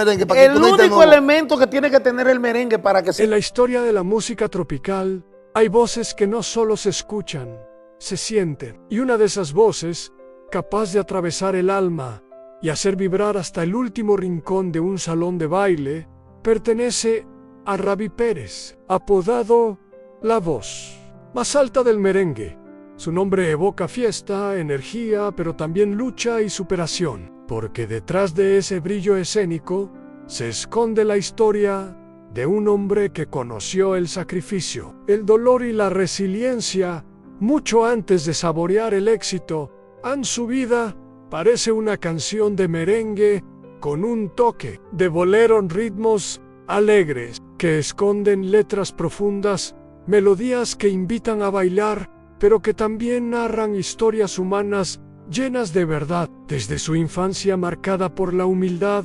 merengue para que El tú no único no. elemento que tiene que tener el merengue para que En se... la historia de la música tropical hay voces que no solo se escuchan, se sienten. Y una de esas voces, capaz de atravesar el alma y hacer vibrar hasta el último rincón de un salón de baile, pertenece a Rabby Pérez, apodado La Voz más alta del merengue. Su nombre evoca fiesta, energía, pero también lucha y superación, porque detrás de ese brillo escénico se esconde la historia de un hombre que conoció el sacrificio, el dolor y la resiliencia mucho antes de saborear el éxito. Su vida parece una canción de merengue con un toque de bolero en ritmos alegres que esconden letras profundas, melodías que invitan a bailar, pero que también narran historias humanas llenas de verdad, desde su infancia marcada por la humildad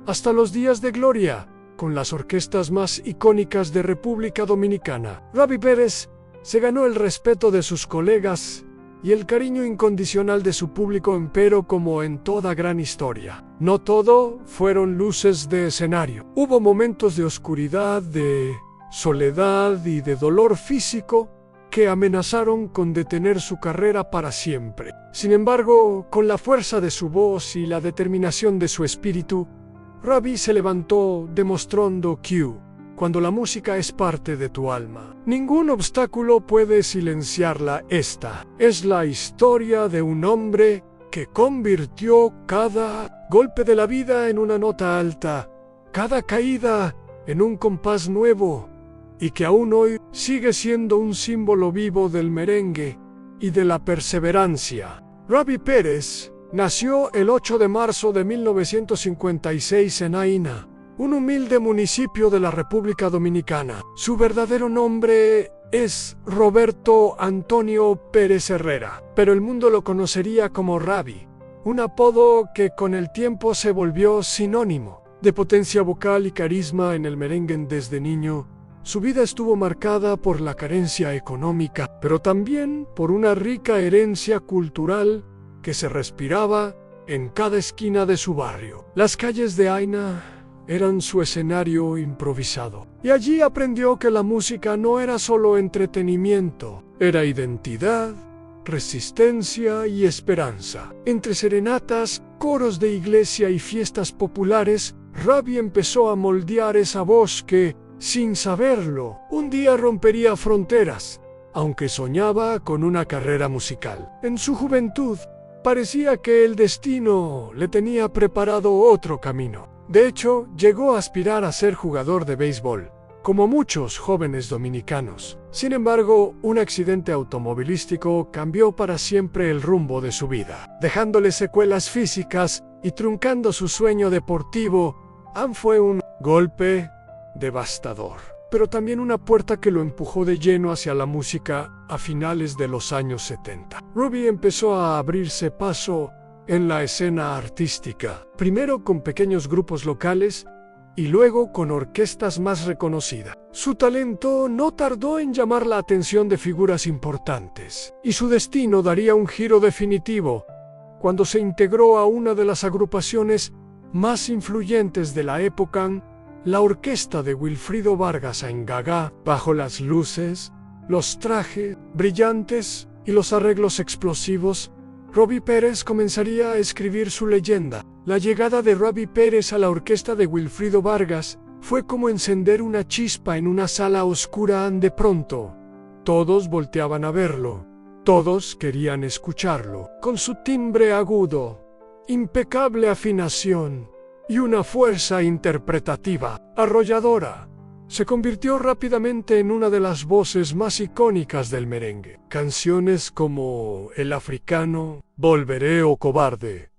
hasta los días de gloria, con las orquestas más icónicas de República Dominicana. Rabby Pérez se ganó el respeto de sus colegas y el cariño incondicional de su público, empero como en toda gran historia, no todo fueron luces de escenario. Hubo momentos de oscuridad, de soledad y de dolor físico que amenazaron con detener su carrera para siempre. Sin embargo, con la fuerza de su voz y la determinación de su espíritu, Rabby se levantó demostrando que, cuando la música es parte de tu alma, ningún obstáculo puede silenciarla. Esta es la historia de un hombre que convirtió cada golpe de la vida en una nota alta, cada caída en un compás nuevo, y que aún hoy sigue siendo un símbolo vivo del merengue y de la perseverancia. Rabby Pérez nació el 8 de marzo de 1956 en Aina, un humilde municipio de la República Dominicana. Su verdadero nombre es Roberto Antonio Pérez Herrera, pero el mundo lo conocería como Rabby, un apodo que con el tiempo se volvió sinónimo de potencia vocal y carisma en el merengue. Desde niño, su vida estuvo marcada por la carencia económica, pero también por una rica herencia cultural que se respiraba en cada esquina de su barrio. Las calles de Aina eran su escenario improvisado, y allí aprendió que la música no era solo entretenimiento, era identidad, resistencia y esperanza. Entre serenatas, coros de iglesia y fiestas populares, Rabby empezó a moldear esa voz que, sin saberlo, un día rompería fronteras, aunque soñaba con una carrera musical. En su juventud, parecía que el destino le tenía preparado otro camino. De hecho, llegó a aspirar a ser jugador de béisbol, como muchos jóvenes dominicanos. Sin embargo, un accidente automovilístico cambió para siempre el rumbo de su vida, dejándole secuelas físicas y truncando su sueño deportivo. Fue un golpe devastador, pero también una puerta que lo empujó de lleno hacia la música a finales de los años 70. Rabby empezó a abrirse paso en la escena artística, primero con pequeños grupos locales y luego con orquestas más reconocidas. Su talento no tardó en llamar la atención de figuras importantes, y su destino daría un giro definitivo cuando se integró a una de las agrupaciones más influyentes de la época, la orquesta de Wilfrido Vargas en Gaga. Bajo las luces, los trajes brillantes y los arreglos explosivos, Rabby Pérez comenzaría a escribir su leyenda. La llegada de Rabby Pérez a la orquesta de Wilfrido Vargas fue como encender una chispa en una sala oscura. De pronto, todos volteaban a verlo, todos querían escucharlo. Con su timbre agudo, impecable afinación y una fuerza interpretativa arrolladora, se convirtió rápidamente en una de las voces más icónicas del merengue. Canciones como El Africano, Volveré o Cobarde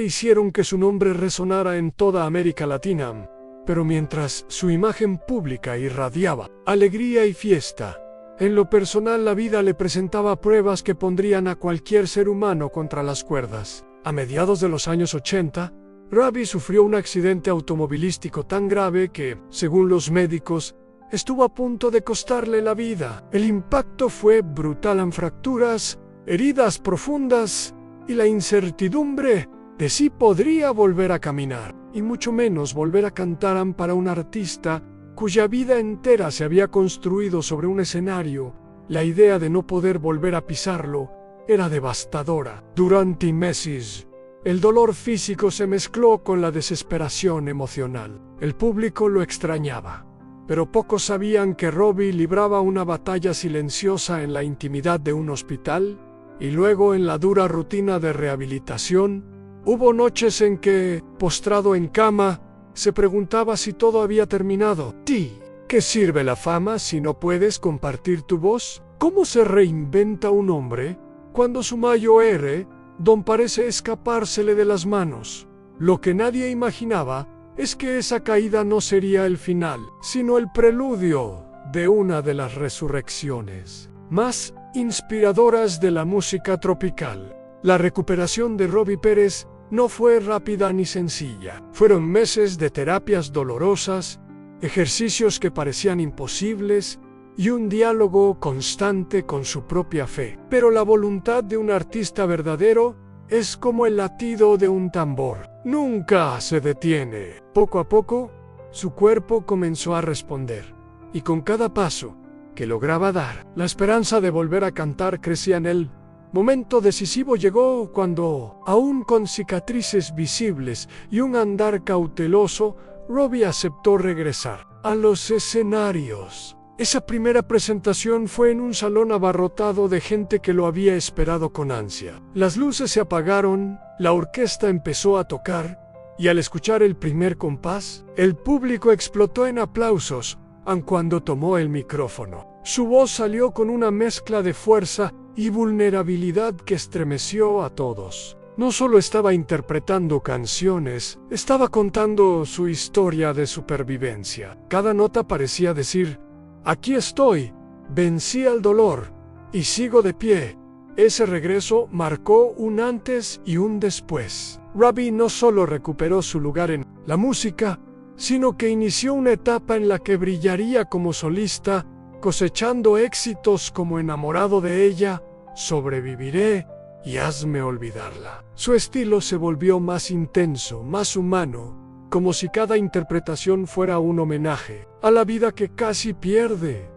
hicieron que su nombre resonara en toda América Latina, pero mientras su imagen pública irradiaba alegría y fiesta, en lo personal la vida le presentaba pruebas que pondrían a cualquier ser humano contra las cuerdas. A mediados de los años 80, Rabby sufrió un accidente automovilístico tan grave que, según los médicos, estuvo a punto de costarle la vida. El impacto fue brutal, en fracturas, heridas profundas y la incertidumbre de si podría volver a caminar, y mucho menos volver a cantar para un artista cuya vida entera se había construido sobre un escenario. La idea de no poder volver a pisarlo era devastadora. Durante meses, el dolor físico se mezcló con la desesperación emocional. El público lo extrañaba, pero pocos sabían que Robbie libraba una batalla silenciosa en la intimidad de un hospital, y luego en la dura rutina de rehabilitación. Hubo noches en que, postrado en cama, se preguntaba si todo había terminado. ¿Qué sirve la fama si no puedes compartir tu voz? ¿Cómo se reinventa un hombre cuando su mayor don parece escapársele de las manos? Lo que nadie imaginaba es que esa caída no sería el final, sino el preludio de una de las resurrecciones más inspiradoras de la música tropical. La recuperación de Robbie Pérez no fue rápida ni sencilla. Fueron meses de terapias dolorosas, ejercicios que parecían imposibles y un diálogo constante con su propia fe. Pero la voluntad de un artista verdadero es como el latido de un tambor. Nunca se detiene. Poco a poco, su cuerpo comenzó a responder, y con cada paso que lograba dar, la esperanza de volver a cantar crecía en él. Momento decisivo llegó cuando, aún con cicatrices visibles y un andar cauteloso, Robbie aceptó regresar a los escenarios. Esa primera presentación fue en un salón abarrotado de gente que lo había esperado con ansia. Las luces se apagaron, la orquesta empezó a tocar, y al escuchar el primer compás, el público explotó en aplausos, aun cuando tomó el micrófono. Su voz salió con una mezcla de fuerza y vulnerabilidad que estremeció a todos. No solo estaba interpretando canciones, estaba contando su historia de supervivencia. Cada nota parecía decir: aquí estoy, vencí al dolor y sigo de pie. Ese regreso marcó un antes y un después. Robbie no solo recuperó su lugar en la música, sino que inició una etapa en la que brillaría como solista, cosechando éxitos como Enamorado de ella, Sobreviviré y Hazme olvidarla. Su estilo se volvió más intenso, más humano, como si cada interpretación fuera un homenaje a la vida que casi pierde.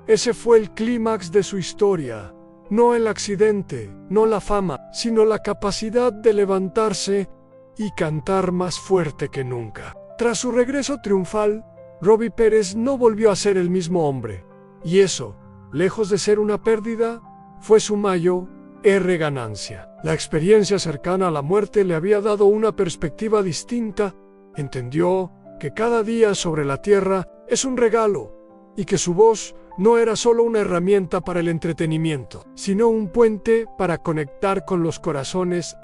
Ese fue el clímax de su historia. No el accidente, no la fama, sino la capacidad de levantarse y cantar más fuerte que nunca. Tras su regreso triunfal, Robbie Pérez no volvió a ser el mismo hombre. Y eso, lejos de ser una pérdida, fue su mayor ganancia. La experiencia cercana a la muerte le había dado una perspectiva distinta. Entendió que cada día sobre la tierra es un regalo, y que su voz no era solo una herramienta para el entretenimiento, sino un puente para conectar con los corazones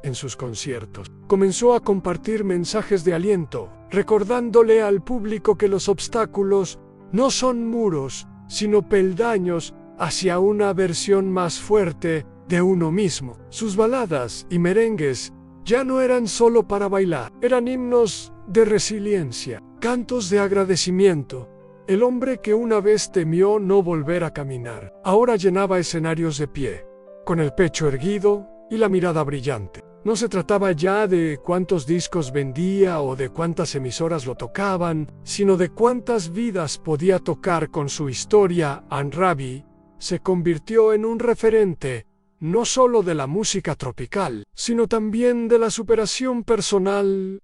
en sus conciertos. Comenzó a compartir mensajes de aliento, recordándole al público que los obstáculos no son muros, sino peldaños hacia una versión más fuerte de uno mismo. Sus baladas y merengues ya no eran solo para bailar, eran himnos de resiliencia, cantos de agradecimiento. El hombre que una vez temió no volver a caminar, ahora llenaba escenarios de pie, con el pecho erguido y la mirada brillante. No se trataba ya de cuántos discos vendía o de cuántas emisoras lo tocaban, sino de cuántas vidas podía tocar con su historia. Robbie se convirtió en un referente, no solo de la música tropical, sino también de la superación personal.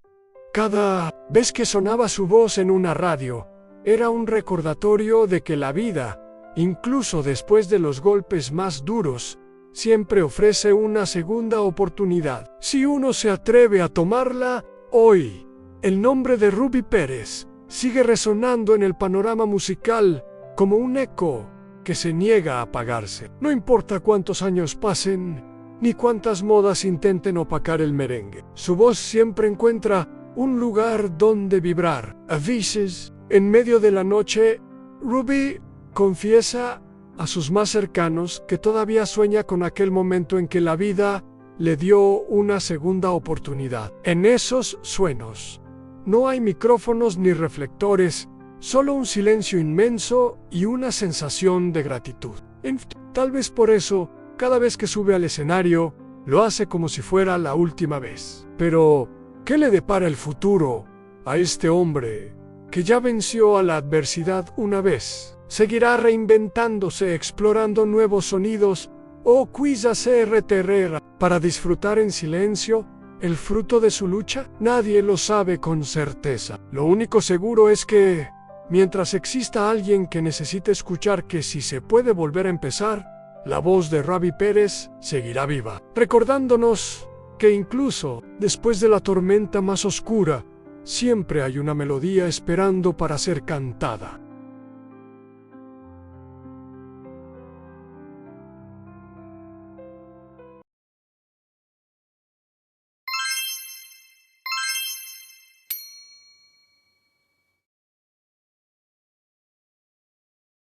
Cada vez que sonaba su voz en una radio, era un recordatorio de que la vida, incluso después de los golpes más duros, siempre ofrece una segunda oportunidad, si uno se atreve a tomarla. Hoy, el nombre de Robbie Pérez sigue resonando en el panorama musical como un eco que se niega a apagarse. No importa cuántos años pasen, ni cuántas modas intenten opacar el merengue, su voz siempre encuentra un lugar donde vibrar. A veces, en medio de la noche, Robbie confiesa a sus más cercanos que todavía sueña con aquel momento en que la vida le dio una segunda oportunidad. En esos sueños no hay micrófonos ni reflectores, solo un silencio inmenso y una sensación de gratitud. Tal vez por eso, cada vez que sube al escenario, Lo hace como si fuera la última vez. Pero, ¿qué le depara el futuro a este hombre que ya venció a la adversidad una vez? ¿Seguirá reinventándose, explorando nuevos sonidos o quizás se retirará para disfrutar en silencio el fruto de su lucha? Nadie lo sabe con certeza. Lo único seguro es que, mientras exista alguien que necesite escuchar que si se puede volver a empezar, la voz de Ravi Pérez seguirá viva, recordándonos que incluso después de la tormenta más oscura, siempre hay una melodía esperando para ser cantada.